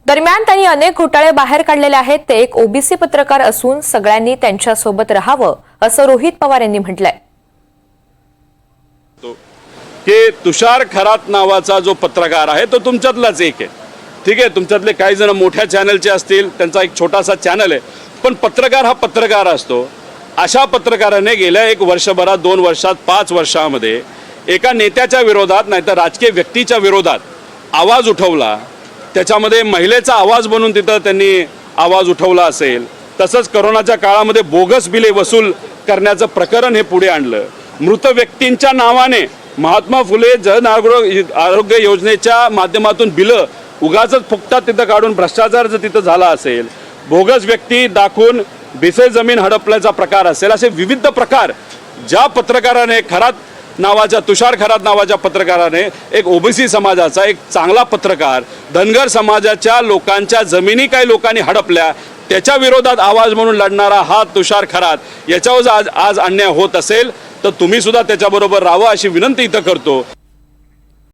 दरम्यान त्यांनी अनेक घोटाळे बाहेर काढलेले आहेत। ते एक ओबीसी पत्रकार असून सगळ्यांनी त्यांच्यासोबत राहावं असं रोहित पवार यांनी म्हटलंय की तुषार खरात नावाचा जो पत्रकार आहे तो तुमच्यातलाच एक आहे। ठीक आहे, तुमच्यातले काही जण मोठ्या चॅनलचे असतील, त्यांचा एक छोटासा चॅनल आहे, पण पत्रकार हा पत्रकार असतो। अशा पत्रकाराने गेल्या 1 वर्षभरात 2 वर्षात 5 वर्षामध्ये एका नेत्याच्या विरोधात नाहीतर राजकीय व्यक्तीच्या विरोधात आवाज उठवला। त्याच्यामध्ये महिलेचा आवाज बनून तिथं त्यांनी आवाज उठवला असेल। तसंच कोरोनाच्या काळामध्ये बोगस बिले वसूल करण्याचं प्रकरण हे पुढे आणलं। मृत व्यक्तींच्या नावाने महात्मा फुले जन आरोग्य योजनेच्या माध्यमातून बिलं उगाचच फुकटात तिथं काढून भ्रष्टाचार जर तिथं झाला असेल, बोगस व्यक्ती दाखवून बेसे जमीन हडपल्याचा प्रकार असेल, असे विविध प्रकार ज्या पत्रकाराने तुषार खरात नावाच्या पत्रकाराने एक ओबीसी समाजाचा एक चांगला पत्रकार, धनगर समाजाच्या लोकांच्या जमिनी काही लोकांनी हडपल्या त्याच्या विरोधात आवाज म्हणून लढणारा हा तुषार खरात याच्यावर आज अन्याय होत असेल तर तुम्ही सुद्धा त्याच्याबरोबर राहावं अशी विनंती इथं करतो।